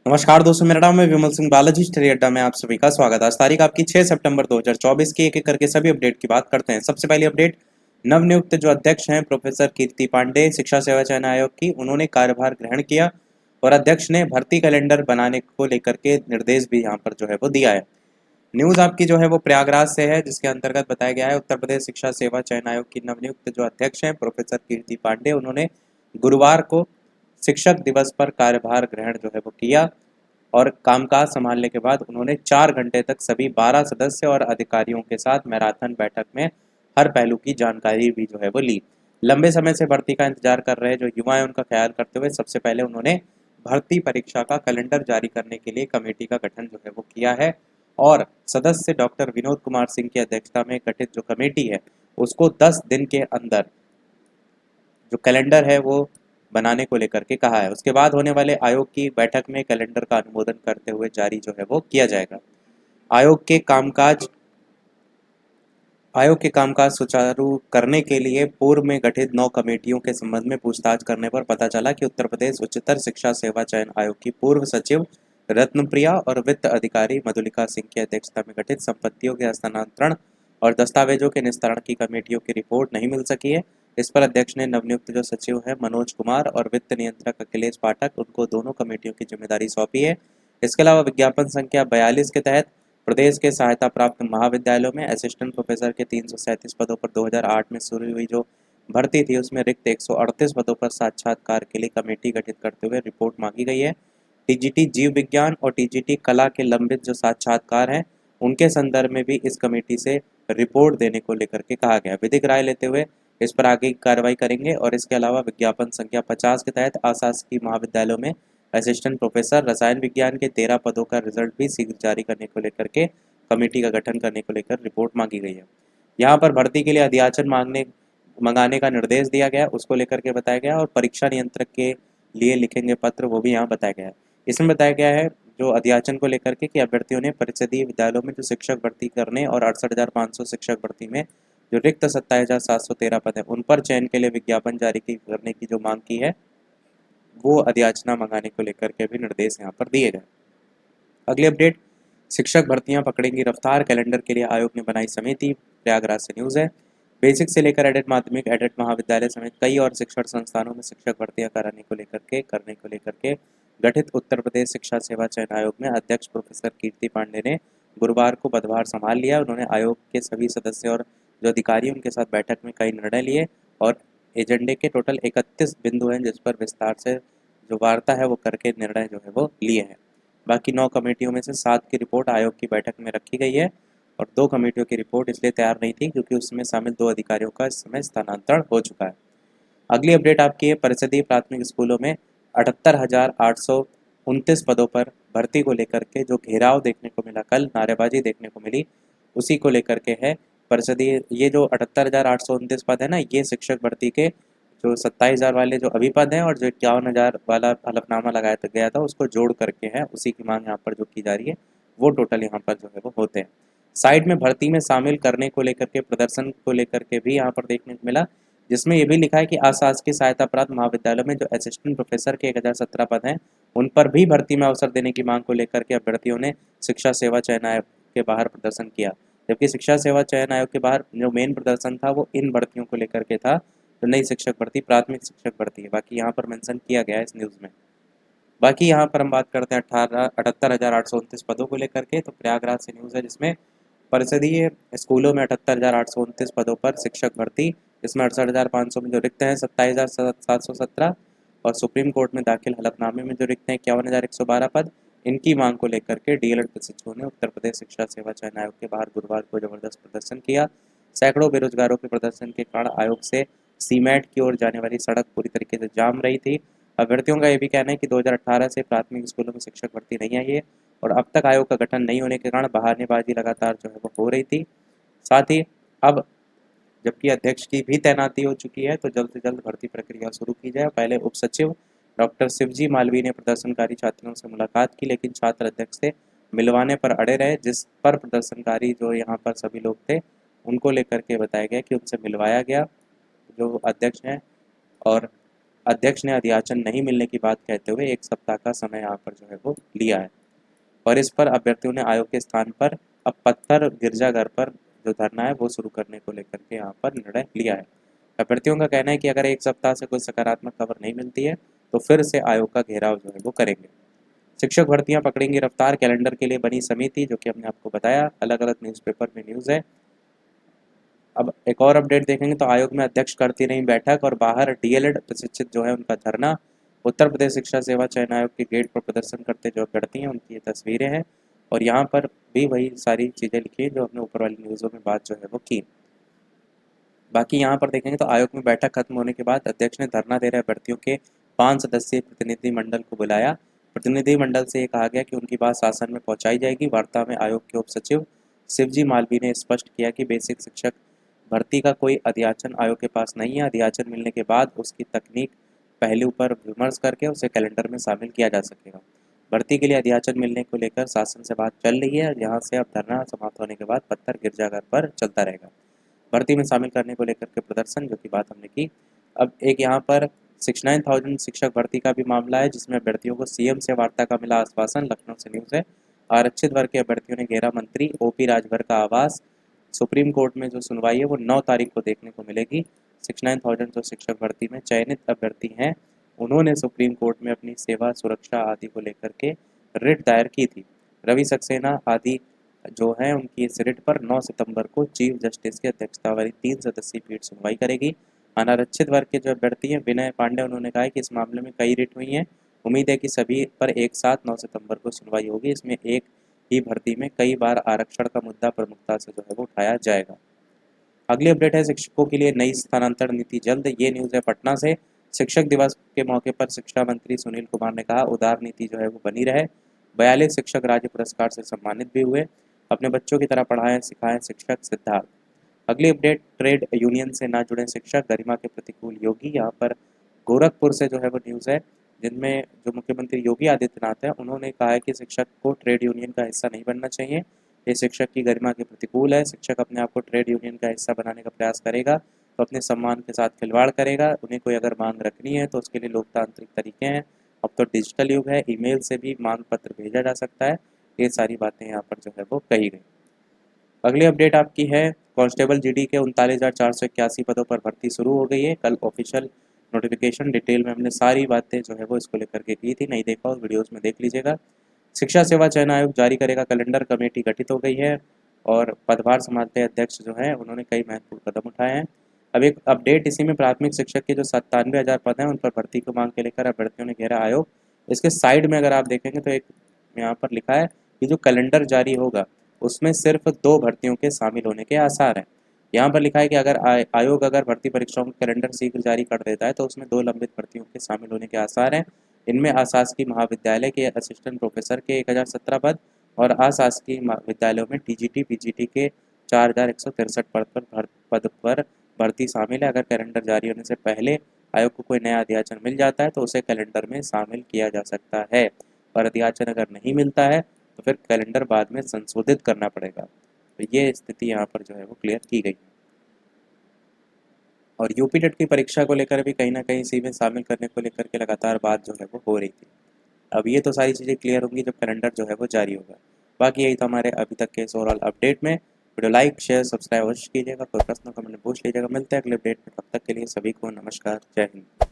नमस्कार दोस्तों, मेरा नाम है विमल सिंह बालाजी स्टडी अड्डा में आप सभी का स्वागत है। आज तारीख आपकी 6 सितंबर 2024 की एक एक करके सभी अपडेट की बात करते हैं। सबसे पहली अपडेट, नवनियुक्त जो अध्यक्ष हैं प्रोफेसर कीर्ति पांडे शिक्षा सेवा चयन आयोग की, उन्होंने कार्यभार ग्रहण किया और अध्यक्ष ने भर्ती कैलेंडर बनाने को लेकर के निर्देश भी यहाँ पर जो है वो दिया है। न्यूज़ आपकी जो है वो प्रयागराज से है, जिसके अंतर्गत बताया गया है उत्तर प्रदेश शिक्षा सेवा चयन आयोग की नवनियुक्त जो अध्यक्ष हैं प्रोफेसर कीर्ति पांडे, उन्होंने गुरुवार को शिक्षक दिवस पर कार्यभार ग्रहण जो है वो किया और कामकाज संभालने के बाद उन्होंने 4 घंटे तक सभी 12 सदस्य और अधिकारियों के साथ मैराथन बैठक में हर पहलू की जानकारी भी जो है वो ली। लंबे समय से भर्ती का इंतजार कर रहे जो युवा हैं उनका ख्याल करते हुए सबसे पहले उन्होंने भर्ती परीक्षा का कैलेंडर जारी करने के लिए कमेटी का गठन जो है वो किया है और सदस्य डॉक्टर विनोद कुमार सिंह की अध्यक्षता में गठित जो कमेटी है उसको 10 दिन के अंदर जो कैलेंडर है वो बनाने को लेकर के कहा है। उसके बाद होने वाले आयोग की बैठक में कैलेंडर का अनुमोदन करते हुए जारी जो है वो किया जाएगा। आयोग के कामकाज आयोग के कामकाज सुचारू करने के लिए पूर्व में गठित 9 कमेटियों के संबंध में पूछताछ करने पर पता चला कि उत्तर प्रदेश उच्चतर शिक्षा सेवा चयन आयोग की पूर्व सचिव रत्नप्रिया और वित्त अधिकारी मधुलिका सिंह की अध्यक्षता में गठित संपत्तियों के हस्तांतरण और दस्तावेजों के निस्तारण की कमेटियों की रिपोर्ट नहीं मिल सकी है। इस पर अध्यक्ष ने नवनियुक्त जो सचिव हैं मनोज कुमार और वित्त नियंत्रक अखिलेश पाठक, उनको दोनों कमेटियों की जिम्मेदारी सौंपी है। इसके अलावा विज्ञापन संख्या 42 के तहत प्रदेश के सहायता प्राप्त महाविद्यालयों में असिस्टेंट प्रोफेसर के 337 पदों पर 2008 में शुरू हुई जो भर्ती थी उसमें रिक्त 138 पदों पर साक्षात्कार के लिए कमेटी गठित करते हुए रिपोर्ट मांगी गई है। टीजीटी जीव विज्ञान और टीजीटी कला के लंबित जो साक्षात्कार हैं उनके संदर्भ में भी इस कमेटी से रिपोर्ट देने को लेकर के कहा गया। विधिक राय लेते हुए इस पर आगे की कार्रवाई करेंगे और इसके अलावा विज्ञापन संख्या 50 के तहत अशासकीय महाविद्यालयों में असिस्टेंट प्रोफेसर रसायन विज्ञान के 13 पदों का रिजल्ट भी शीघ्र जारी करने को लेकर के कमेटी का गठन करने को लेकर रिपोर्ट मांगी गई है। यहाँ पर भर्ती के लिए अध्याचन मंगाने का निर्देश दिया गया, उसको लेकर के बताया गया और परीक्षा नियंत्रक के लिए लिखेंगे पत्र, वो भी यहाँ बताया गया है। इसमें बताया गया है जो अध्याचन को लेकर के कि अभ्यर्थियों ने परिषदीय विद्यालयों में जो शिक्षक भर्ती करने और 68,500 शिक्षक भर्ती में जो रिक्त 27,713 पद हैं उन पर चयन के लिए विज्ञापन जारी करने की जो मांग की है वो अध्याचना मंगाने को लेकर के भी निर्देश यहाँ पर दिए गए। अगली अपडेट, शिक्षक भर्तियां पकड़ेंगी रफ्तार, कैलेंडर के लिए आयोग ने बनाई समिति। प्रयागराज से न्यूज़ है। बेसिक से लेकर एडेड माध्यमिक, एडेड महाविद्यालय समेत कई और शिक्षण संस्थानों में शिक्षक भर्तियां करने को लेकर के गठित उत्तर प्रदेश शिक्षा सेवा चयन आयोग में अध्यक्ष प्रोफेसर कीर्ति पांडे ने गुरुवार को पदभार संभाल लिया। उन्होंने आयोग के सभी सदस्य और जो अधिकारी उनके साथ बैठक में कई निर्णय लिए और एजेंडे के टोटल 31 बिंदु हैं जिस पर विस्तार से जो वार्ता है वो करके निर्णय जो है वो लिए हैं। बाकी 9 कमेटियों में से 7 की रिपोर्ट आयोग की बैठक में रखी गई है और 2 कमेटियों की रिपोर्ट इसलिए तैयार नहीं थी क्योंकि उसमें शामिल 2 अधिकारियों का इस समय स्थानांतरण हो चुका है। अगली अपडेट आपकी है, परिषदीय प्राथमिक स्कूलों में 78,829 पदों पर भर्ती को लेकर के जो घेराव देखने को मिला, कल नारेबाजी देखने को मिली, उसी को लेकर के है। परिषदीय ये जो 78,829 पद है ना, ये शिक्षक भर्ती के जो 27,000 वाले जो अभी पद हैं और जो 51,000 वाला हलफनामा लगाया गया था उसको जोड़ करके है, उसी की मांग यहाँ पर जो की जा रही है वो टोटल यहाँ पर जो है वो होते हैं। साइड में भर्ती में शामिल करने को लेकर के प्रदर्शन को लेकर के भी यहाँ पर देखने को मिला, जिसमें ये भी लिखा है कि अशासकीय सहायता प्राप्त महाविद्यालयों में जो असिस्टेंट प्रोफेसर के 1017 पद हैं उन पर भी भर्ती में अवसर देने की मांग को लेकर के अभ्यर्थियों ने शिक्षा सेवा चयन आयोग के बाहर प्रदर्शन किया। जबकि शिक्षा सेवा चयन आयोग के बाहर जो मेन प्रदर्शन था वो इन भर्तियों को लेकर के था, तो नई शिक्षक भर्ती प्राथमिक शिक्षक भर्ती है। बाकी यहाँ पर मेंशन किया गया है इस न्यूज़ में। बाकी यहाँ पर हम बात करते हैं 78,829 पदों को लेकर के, तो प्रयागराज से न्यूज़ है जिसमें परिषदीय स्कूलों में 78,829 पदों पर शिक्षक भर्ती, जिसमें 68,500 में जो रिक्त हैं 27,717 और सुप्रीम कोर्ट में दाखिल हलफनामे में जो रिक्त हैं 51,112 पद, इनकी मांग को लेकर के डीएलएड प्रशिक्षुओं ने उत्तर प्रदेश शिक्षा सेवा चयन आयोग के बाहर गुरुवार को जबरदस्त प्रदर्शन किया। सैकड़ों बेरोजगारों के प्रदर्शन के कारण आयोग से सीमेट की ओर जाने वाली सड़क पूरी तरीके से जाम रही थी। अभ्यर्थियों का ये भी कहना है कि 2018 से प्राथमिक स्कूलों में शिक्षक भर्ती नहीं आई है और अब तक आयोग का गठन नहीं होने के कारण बहानेबाजी लगातार जो है वो हो रही थी। साथ ही अब जबकि अध्यक्ष की भी तैनाती हो चुकी है तो जल्द से जल्द भर्ती प्रक्रिया शुरू की जाए। पहले उप सचिव डॉक्टर शिवजी मालवीय ने प्रदर्शनकारी छात्रों से मुलाकात की, लेकिन छात्र अध्यक्ष से मिलवाने पर अड़े रहे, जिस पर प्रदर्शनकारी जो यहाँ पर सभी लोग थे उनको लेकर के बताया गया कि उनसे मिलवाया गया जो अध्यक्ष हैं और अध्यक्ष ने अध्याचन नहीं मिलने की बात कहते हुए 1 सप्ताह का समय यहाँ पर जो है वो लिया है और इस पर अभ्यर्थियों ने आयोग के स्थान पर अब पत्थर गिरजाघर पर जो धरना है वो शुरू करने को लेकर के यहाँ पर निर्णय लिया है। अभ्यर्थियों का कहना है कि अगर 1 सप्ताह से कोई सकारात्मक खबर नहीं मिलती है तो फिर से आयोग का घेराव जो है वो करेंगे। शिक्षक भर्तियां पकड़ेंगी रफ्तार, कैलेंडर के लिए बनी समिति, जो कि हमने आपको बताया, अलग अलग न्यूज़पेपर में न्यूज़ है। अब एक और अपडेट देखेंगे तो आयोग में अध्यक्ष करती रही बैठक और बाहर डीएलएड प्रशिक्षित जो है उनका धरना। उत्तर प्रदेश शिक्षा सेवा चयन आयोग के गेट पर प्रदर्शन करते जो अभ्यर्थी हैं उनकी ये तस्वीरें हैं और यहाँ पर भी वही सारी चीज़ें लिखी हैं जो हमने ऊपर वाली न्यूज़ों में बात जो है वो की। बाकी यहाँ पर देखेंगे तो आयोग में बैठक खत्म होने के बाद अध्यक्ष ने धरना दे रहे अभ्यर्थियों के 5 सदस्यीय प्रतिनिधिमंडल को बुलाया। प्रतिनिधिमंडल से ये कहा गया कि उनकी बात शासन में पहुंचाई जाएगी। वार्ता में आयोग के उप सचिव शिवजी मालवी ने स्पष्ट किया कि बेसिक शिक्षक भर्ती का कोई अध्याचन आयोग के पास नहीं है। अध्याचन मिलने के बाद उसकी तकनीक पहलू पर विमर्श करके उसे कैलेंडर में शामिल किया जा सकेगा। भर्ती के लिए अध्याचन मिलने को लेकर शासन से बात चल रही है। यहाँ से अब धरना समाप्त होने के बाद पत्थर गिरजाघर पर चलता रहेगा। भर्ती में शामिल करने को लेकर के प्रदर्शन, जो कि बात हमने की। अब एक यहाँ पर 69,000 शिक्षक भर्ती का भी मामला है जिसमें अभ्यर्थियों को सीएम से वार्ता का मिला आश्वासन। लखनऊ से न्यूज़ है। आरक्षित वर्ग के अभ्यर्थियों ने घेरा मंत्री ओपी राजभर का आवास। सुप्रीम कोर्ट में जो सुनवाई है वो 9 तारीख को देखने को मिलेगी। 69,000 जो शिक्षक भर्ती में चयनित अभ्यर्थी हैं उन्होंने सुप्रीम कोर्ट में अपनी सेवा सुरक्षा आदि को लेकर के रिट दायर की थी। रवि सक्सेना आदि जो है उनकी इस रिट पर 9 सितंबर को चीफ जस्टिस की अध्यक्षता वाली 3 सदस्यीय पीठ सुनवाई करेगी। अनारक्षित वर्ग के जो अभ्यर्थी हैं विनय पांडे, उन्होंने कहा है कि इस मामले में कई रिट हुई हैं। उम्मीद है कि सभी पर एक साथ 9 सितंबर को सुनवाई होगी। इसमें एक ही भर्ती में कई बार आरक्षण का मुद्दा प्रमुखता से जो है वो उठाया जाएगा। अगली अपडेट है शिक्षकों के लिए नई स्थानांतरण नीति जल्द। ये न्यूज़ है पटना से। शिक्षक दिवस के मौके पर शिक्षा मंत्री सुनील कुमार ने कहा उदार नीति जो है वो बनी रहे। 42 शिक्षक राज्य पुरस्कार से सम्मानित भी हुए। अपने बच्चों की तरह पढ़ाएं सिखाएं शिक्षक सिद्धार्थ। अगली अपडेट ट्रेड यूनियन से ना जुड़े शिक्षक गरिमा के प्रतिकूल योगी। यहाँ पर गोरखपुर से जो है वो न्यूज़ है जिनमें जो मुख्यमंत्री योगी आदित्यनाथ है उन्होंने कहा है कि शिक्षक को ट्रेड यूनियन का हिस्सा नहीं बनना चाहिए। ये शिक्षक की गरिमा के प्रतिकूल है। शिक्षक अपने आप को ट्रेड यूनियन का हिस्सा बनाने का प्रयास करेगा तो अपने सम्मान के साथ खिलवाड़ करेगा। उन्हें कोई अगर मांग रखनी है तो उसके लिए लोकतांत्रिक तरीके हैं। अब तो डिजिटल युग है, ईमेल से भी मांग पत्र भेजा जा सकता है। ये सारी बातें यहाँ पर जो है वो कही गई। अगली अपडेट आपकी है कांस्टेबल जीडी के 39,481 पदों पर भर्ती शुरू हो गई है। कल ऑफिशियल नोटिफिकेशन डिटेल में हमने सारी बातें जो है वो इसको लेकर के की थी। नहीं देखा और वीडियोस में देख लीजिएगा। शिक्षा सेवा चयन आयोग जारी करेगा कैलेंडर। कमेटी गठित हो गई है और पदभार संभालते अध्यक्ष जो हैं उन्होंने कई महत्वपूर्ण कदम उठाए हैं। अब एक अपडेट इसी में प्राथमिक शिक्षक के जो 97,000 पद हैं उन पर भर्ती को मांग के लेकर अभ्यर्थियों ने घेरा आयोग। इसके साइड में अगर आप देखेंगे तो एक यहाँ पर लिखा है कि जो कैलेंडर जारी होगा उसमें सिर्फ 2 भर्तियों के शामिल होने के आसार हैं। यहाँ पर लिखा है कि अगर आयोग अगर भर्ती परीक्षाओं का कैलेंडर शीघ्र जारी कर देता है तो उसमें 2 लंबित भर्तियों के शामिल होने के आसार हैं। इनमें अशासकीय महाविद्यालय के असिस्टेंट प्रोफेसर के 1017 पद और अशासकीय विद्यालयों में टीजीटी पीजीटी के 4,163 पद पर भर्ती शामिल है। अगर कैलेंडर जारी होने से पहले आयोग को कोई नया अध्याचन मिल जाता है तो उसे कैलेंडर में शामिल किया जा सकता है और अध्याचन अगर नहीं मिलता है तो फिर कैलेंडर बाद में संशोधित करना पड़ेगा। तो ये स्थिति यहाँ पर जो है वो क्लियर की गई। और यूपी टेट की परीक्षा को लेकर भी कहीं ना कहीं इसी में शामिल करने को लेकर के लगातार बात जो है वो हो रही थी। अब ये तो सारी चीज़ें क्लियर होंगी जब कैलेंडर जो है वो जारी होगा। बाकी यही था हमारे अभी तक के इस ओवरऑल अपडेट में। वीडियो लाइक शेयर सब्सक्राइब अवश्य कीजिएगा। कोई प्रश्न कमेंट में पूछ लीजिएगा। मिलते हैं अगले अपडेट में, तब तक के लिए सभी को नमस्कार, जय हिंद।